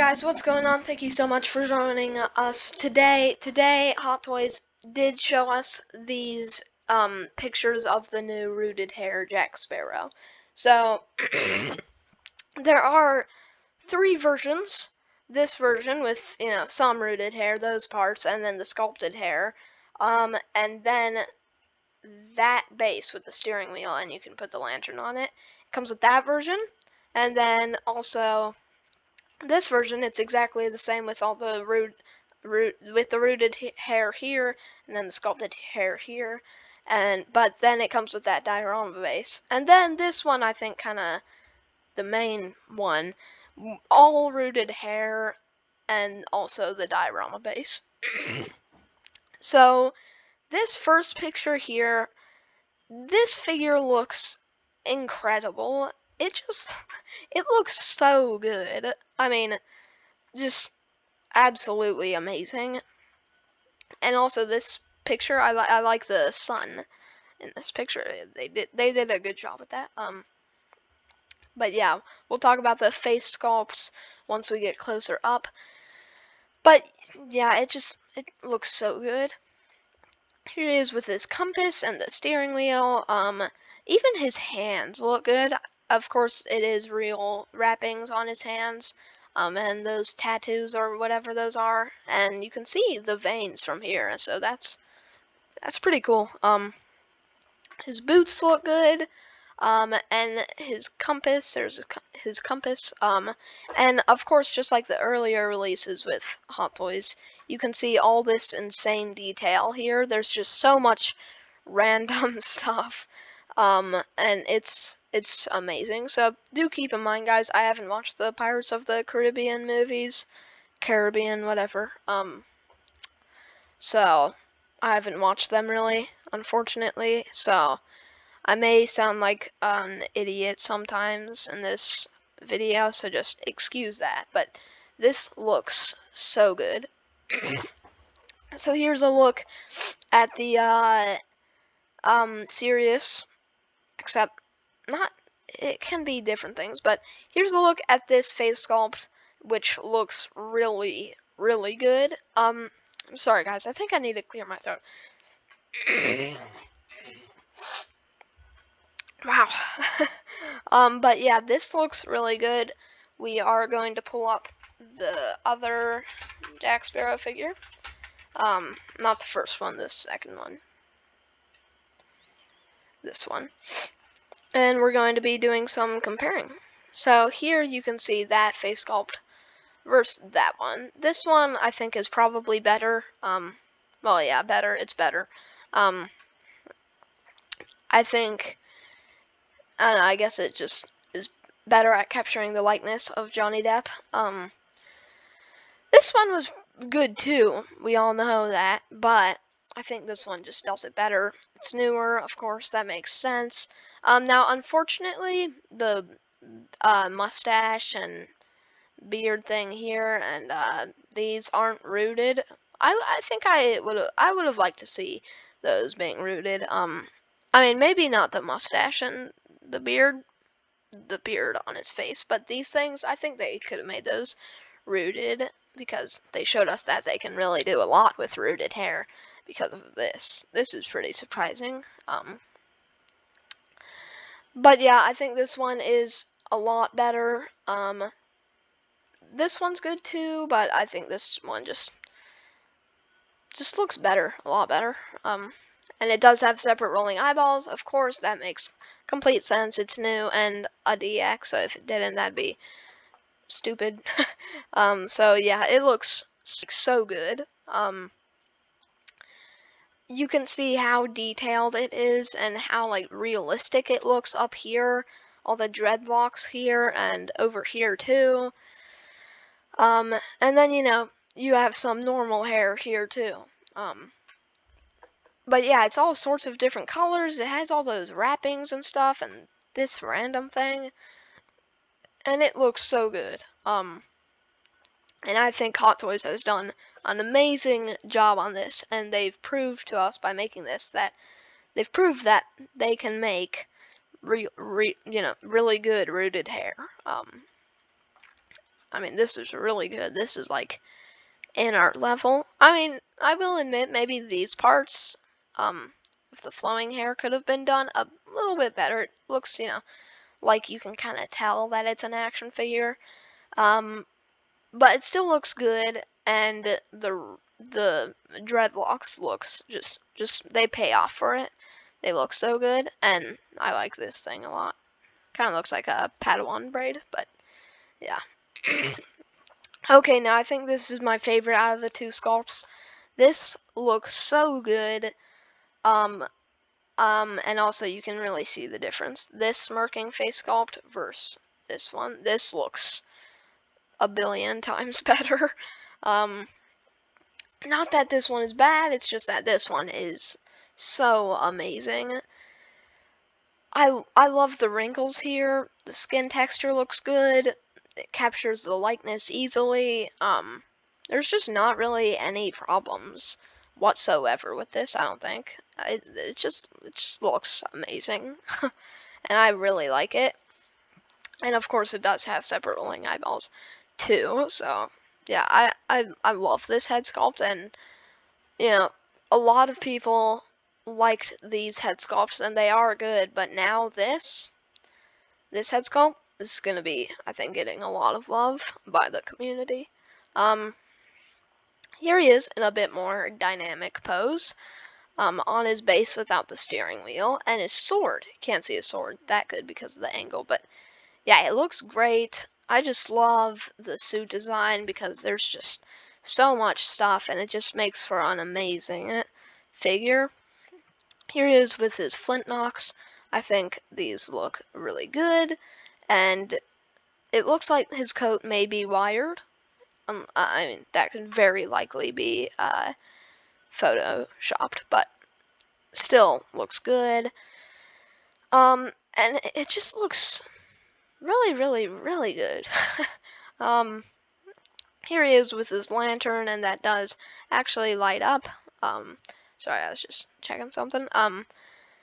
guys, what's going on? Thank you so much for joining us today. Today, Hot Toys did show us these pictures of the new rooted hair Jack Sparrow. So there are three versions. This version with, some rooted hair, those parts, and then the sculpted hair. And then that base with the steering wheel, and you can put the lantern on it. It comes with that version. And then also this version, it's exactly the same with all the with the rooted hair here, and then the sculpted hair here, but then it comes with that diorama base. And then this one, I think, kind of the main one, all rooted hair, and also the diorama base. So this first picture here, this figure looks incredible. It looks so good. I mean, just absolutely amazing. And also this picture, I like the sun in this picture. They did a good job with that. But yeah, we'll talk about the face sculpts once we get closer up. But yeah, it looks so good. Here he is with his compass and the steering wheel. Even his hands look good. Of course, it is real wrappings on his hands. And those tattoos or whatever those are, and you can see the veins from here, so that's pretty cool. His boots look good, and his compass, his compass, and of course, just like the earlier releases with Hot Toys, you can see all this insane detail here. There's just so much random stuff, and it's amazing. So do keep in mind, guys, I haven't watched the Pirates of the Caribbean movies, whatever. So I haven't watched them really, unfortunately. So I may sound like an idiot sometimes in this video, so just excuse that. But this looks so good. So here's a look at the Sirius, except it can be different things, but here's a look at this face sculpt, which looks really, really good. I'm sorry guys, I think I need to clear my throat. Wow. But yeah, this looks really good. We are going to pull up the other Jack Sparrow figure. Not the first one, the second one. This one. And we're going to be doing some comparing. So here you can see that face sculpt versus that one. This one I think is probably better. Well, yeah, better. It's better. I think, I guess it just is better at capturing the likeness of Johnny Depp. This one was good too. We all know that, but I think this one just does it better. It's newer, of course, that makes sense. Now, unfortunately, the mustache and beard thing here and these aren't rooted. I think I would have liked to see those being rooted. I mean, maybe not the mustache and the beard on his face, but these things, I think they could have made those rooted, because they showed us that they can really do a lot with rooted hair because of this. This is pretty surprising. But yeah, I think this one is a lot better. This one's good too, but I think this one just looks better, a lot better. And it does have separate rolling eyeballs, of course, that makes complete sense. It's new and a DX, so if it didn't, that'd be stupid. So yeah, it looks so good. You can see how detailed it is and how like realistic it looks up here. All the dreadlocks here and over here too. And then you have some normal hair here too. But yeah, it's all sorts of different colors. It has all those wrappings and stuff and this random thing. And it looks so good. And I think Hot Toys has done an amazing job on this, and they've proved to us by making this that they've proved that they can make really good rooted hair. I mean, this is really good. This is like in art level. I mean, I will admit maybe these parts, with the flowing hair could have been done a little bit better. It looks, like you can kind of tell that it's an action figure. But it still looks good, and the dreadlocks looks just they pay off for it. They look so good, and I like this thing a lot. Kind of looks like a Padawan braid, but yeah. Okay, now I think this is my favorite out of the two sculpts. This looks so good. And also you can really see the difference. This smirking face sculpt versus this one. This looks a billion times better. Not that this one is bad, it's just that this one is so amazing. I love the wrinkles here. The skin texture looks good. It captures the likeness easily. There's just not really any problems whatsoever with this, I don't think. It just looks amazing. And I really like it. And of course it does have separate rolling eyeballs too, so yeah, I love this head sculpt, and a lot of people liked these head sculpts and they are good, but now this head sculpt is gonna be, I think, getting a lot of love by the community. Here he is in a bit more dynamic pose, on his base without the steering wheel, and his sword. Can't see his sword that good because of the angle, but yeah, it looks great. I just love the suit design because there's just so much stuff, and it just makes for an amazing figure. Here he is with his flint knocks. I think these look really good, and it looks like his coat may be wired. I mean, that could very likely be photoshopped, but still looks good. And it just looks really, really, really good. Here he is with his lantern, and that does actually light up. Sorry, I was just checking something.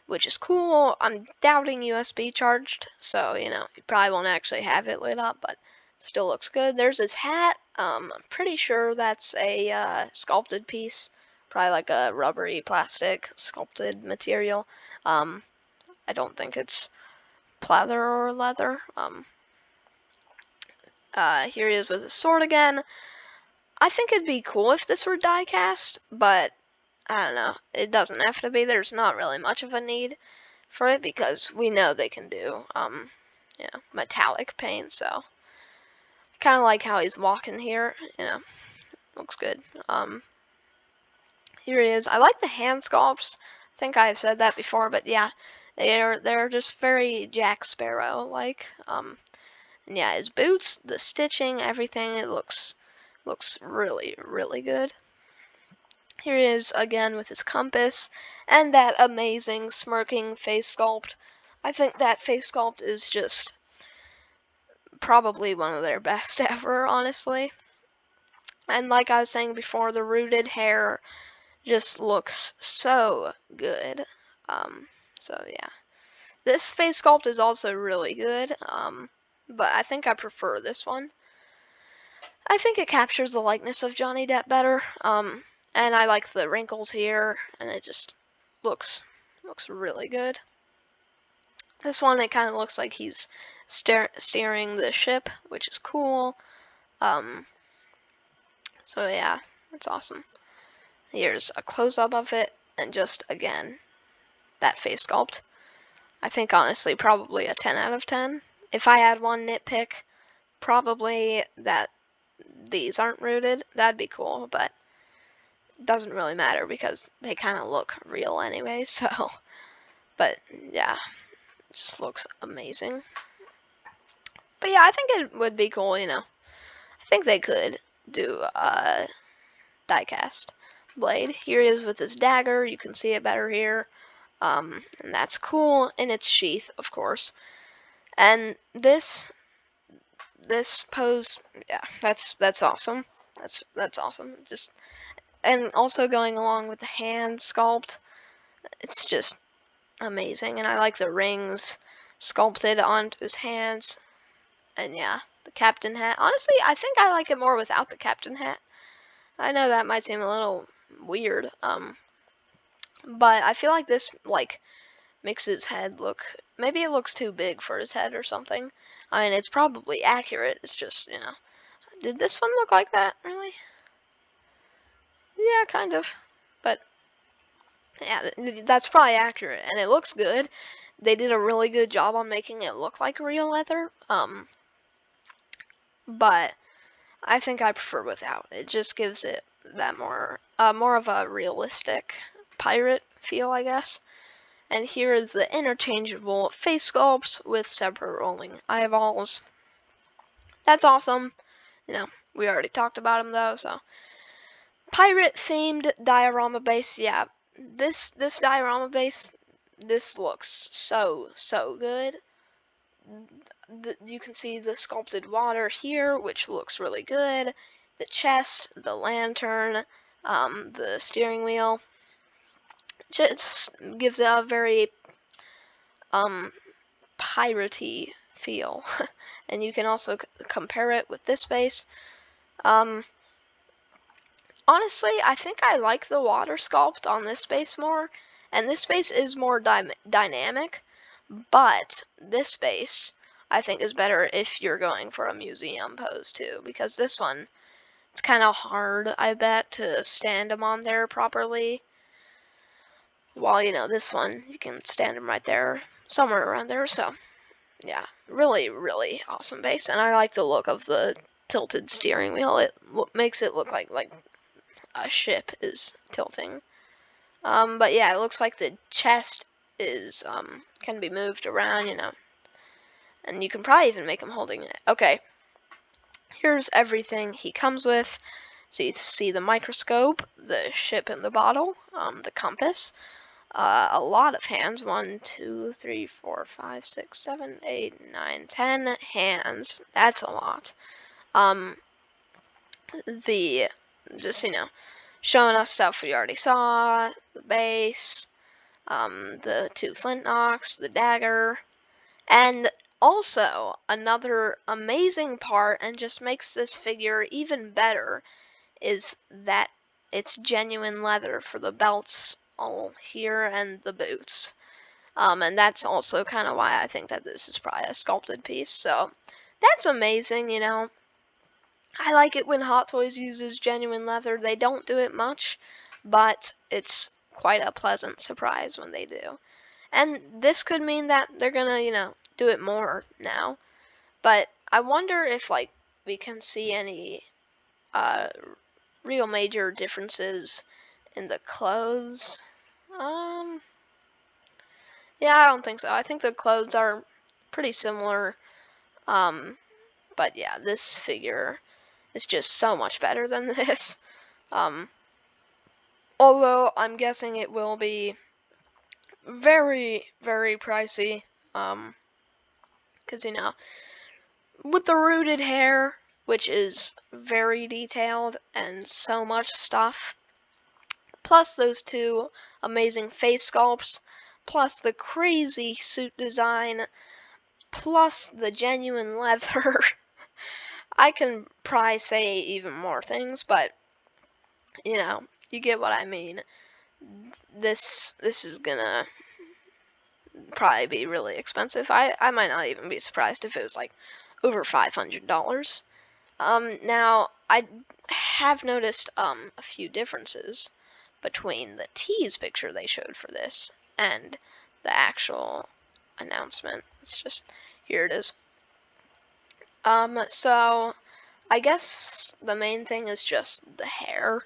Which is cool. I'm doubting USB charged, so you probably won't actually have it lit up, but still looks good. There's his hat. I'm pretty sure that's a sculpted piece, probably like a rubbery plastic sculpted material. I don't think it's pleather or leather. Here he is with his sword again. I think it'd be cool if this were die cast, but I don't know. It doesn't have to be. There's not really much of a need for it because we know they can do, metallic paint. So kind of like how he's walking here. Looks good. Here he is. I like the hand sculpts. I think I said that before, but yeah, they're just very Jack Sparrow like. And yeah, his boots, the stitching, everything. It looks really, really good. Here he is again with his compass and that amazing smirking face sculpt. I think that face sculpt is just probably one of their best ever, honestly. And like I was saying before, the rooted hair just looks so good. So yeah. This face sculpt is also really good, but I think I prefer this one. I think it captures the likeness of Johnny Depp better, and I like the wrinkles here, and it just looks really good. This one, it kind of looks like he's steering the ship, which is cool. So yeah, that's awesome. Here's a close-up of it, and just again, that face sculpt. I think honestly, probably a 10 out of 10. If I had one nitpick, probably that these aren't rooted. That'd be cool, but it doesn't really matter because they kind of look real anyway. So, but yeah, it just looks amazing. But yeah, I think it would be cool. I think they could do a die-cast blade. Here he is with his dagger. You can see it better here. And that's cool in its sheath, of course. And this pose, yeah, that's awesome. That's awesome. And also going along with the hand sculpt, it's just amazing. And I like the rings sculpted onto his hands. And yeah, the captain hat. Honestly, I think I like it more without the captain hat. I know that might seem a little weird, but I feel like this, like, makes his head look, maybe it looks too big for his head or something. I mean, it's probably accurate, it's just, you know, did this one look like that, really? Yeah, kind of, but, yeah, that's probably accurate, and it looks good. They did a really good job on making it look like real leather, but I think I prefer without. It just gives it that more of a realistic pirate feel, I guess. And here is the interchangeable face sculpts with separate rolling eyeballs. That's awesome. You know, we already talked about them though, so. Pirate themed diorama base, yeah. This diorama base, this looks so good. You can see the sculpted water here, which looks really good. The chest, the lantern, the steering wheel. Just gives a very piratey feel. And you can also compare it with this base. Honestly, I think I like the water sculpt on this base more. And this base is more dynamic. But this base, I think, is better if you're going for a museum pose too. Because this one, it's kind of hard, I bet, to stand them on there properly. While, you know, this one, you can stand them right there, somewhere around there. So, yeah, really awesome base. And I like the look of the tilted steering wheel. It makes it look like a ship is tilting. But yeah, it looks like the chest is can be moved around, you know. And you can probably even make him holding it. Okay. Here's everything he comes with. So you see the microscope, the ship in the bottle, the compass, a lot of hands. 1, 2, 3, 4, 5, 6, 7, 8, 9, 10 hands. That's a lot. Just, you know, showing us stuff we already saw, the base, the 2 flint knocks, the dagger, and also another amazing part, and just makes this figure even better, is that it's genuine leather for the belts all here and the boots. And that's also kind of why I think that this is probably a sculpted piece. So that's amazing, you know. I like it when Hot Toys uses genuine leather. They don't do it much, but it's quite a pleasant surprise when they do. And this could mean that they're gonna, you know, do it more now. But I wonder if, like, we can see any real major differences in the clothes. Yeah, I don't think so. I think the clothes are pretty similar. But yeah, this figure is just so much better than this. Although I'm guessing it will be very pricey. Because, you know, with the rooted hair, which is very detailed and so much stuff, plus those 2 amazing face sculpts, plus the crazy suit design, plus the genuine leather. I can probably say even more things, but, you know, you get what I mean. This is gonna probably be really expensive. I might not even be surprised if it was like over $500. Now I have noticed a few differences between the tease picture they showed for this and the actual announcement. It's just, here it is. So I guess the main thing is just the hair.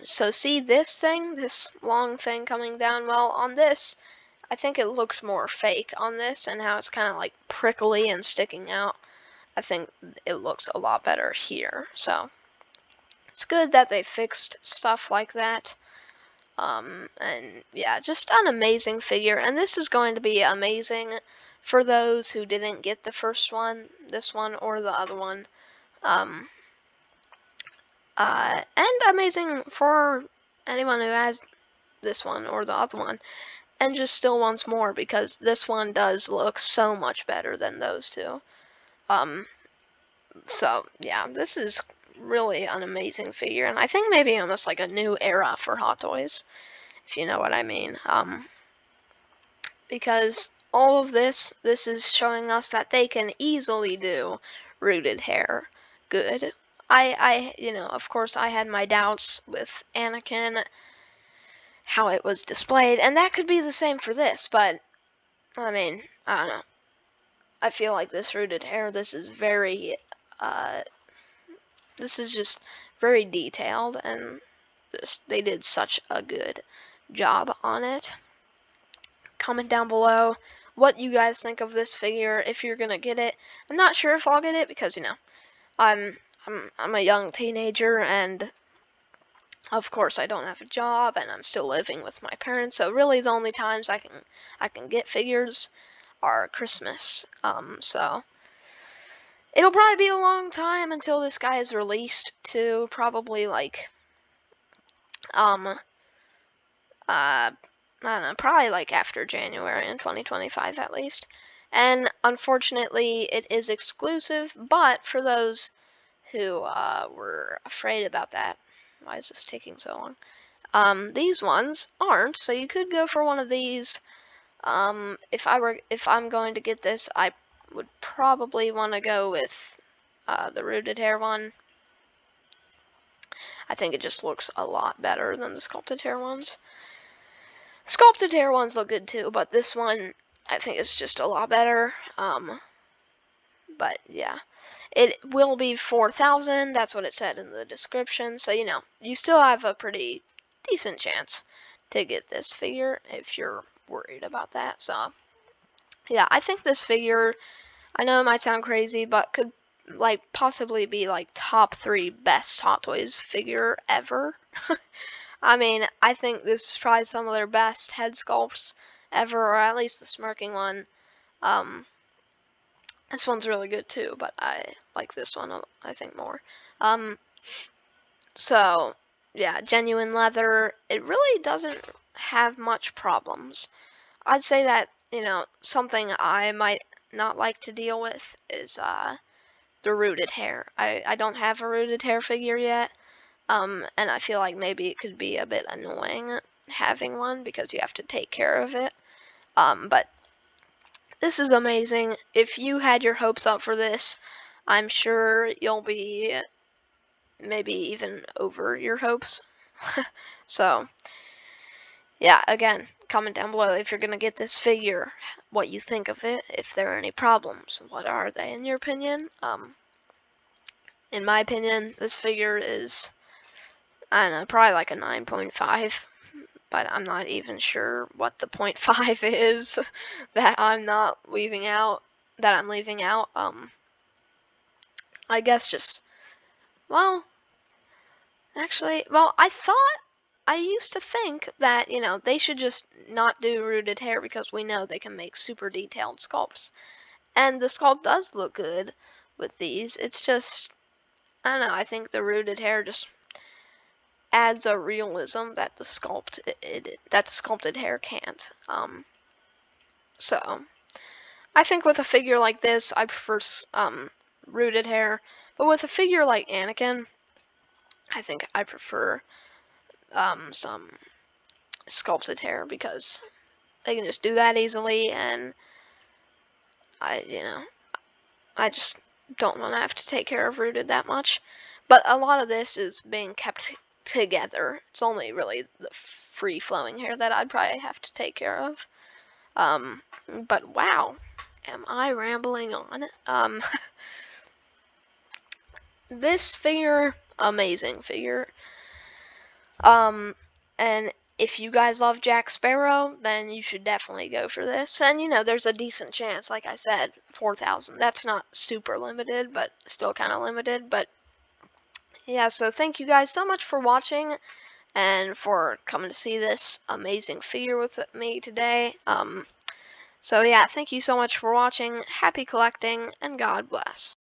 So see this long thing coming down? Well, on this, I think it looked more fake on this, and how it's kind of like prickly and sticking out. I think it looks a lot better here. So it's good that they fixed stuff like that. And yeah, just an amazing figure. And this is going to be amazing for those who didn't get the first one, this one, or the other one. And amazing for anyone who has this one or the other one and just still wants more, because this one does look so much better than those 2. So yeah, this is really an amazing figure, and I think maybe almost like a new era for Hot Toys, if you know what I mean. Because all of this is showing us that they can easily do rooted hair good. Of course, I had my doubts with Anakin, how it was displayed, and that could be the same for this, but I mean, I don't know. I feel like this rooted hair, this is just very detailed, and they did such a good job on it. Comment down below what you guys think of this figure, if you're gonna get it. I'm not sure if I'll get it because, I'm a young teenager, and of course I don't have a job, and I'm still living with my parents, so really the only times I can get figures are Christmas. So it'll probably be a long time until this guy is released, to probably like I don't know, probably like after January in 2025 at least. And unfortunately, it is exclusive, but for those who were afraid about that, why is this taking so long? These ones aren't, so you could go for one of these. If I'm going to get this, I would probably want to go with the rooted hair one. I think it just looks a lot better than the sculpted hair ones. Sculpted hair ones look good too, but this one I think is just a lot better. But yeah, it will be 4,000. That's what it said in the description. So you still have a pretty decent chance to get this figure if you're worried about that. So yeah, I think this figure, I know it might sound crazy, but could like possibly be like top 3 best Hot Toys figure ever. I mean, I think this is probably some of their best head sculpts ever, or at least the smirking one. This one's really good too, but I like this one, I think, more. So, yeah, genuine leather. It really doesn't have much problems. I'd say that, something I might not like to deal with is the rooted hair. I don't have a rooted hair figure yet. And I feel like maybe it could be a bit annoying having one because you have to take care of it. But this is amazing. If you had your hopes up for this, I'm sure you'll be maybe even over your hopes. So, yeah, again, comment down below if you're gonna get this figure, what you think of it, if there are any problems, what are they in your opinion. In my opinion, this figure is, I don't know, probably like a 9.5, but I'm not even sure what the 0.5 is that I'm leaving out. I guess just, well, actually, I used to think that, they should just not do rooted hair because we know they can make super detailed sculpts. And the sculpt does look good with these. It's just, I don't know, I think the rooted hair just adds a realism that the sculpted hair can't. So I think with a figure like this, I prefer rooted hair, but with a figure like Anakin, I think I prefer some sculpted hair because they can just do that easily, and I just don't want to have to take care of rooted that much. But a lot of this is being kept together. It's only really the free-flowing hair that I'd probably have to take care of. But wow, am I rambling on? This figure, amazing figure. And if you guys love Jack Sparrow, then you should definitely go for this. And there's a decent chance, like I said, 4,000. That's not super limited, but still kind of limited. But yeah, so thank you guys so much for watching and for coming to see this amazing figure with me today. So yeah, thank you so much for watching. Happy collecting, and God bless.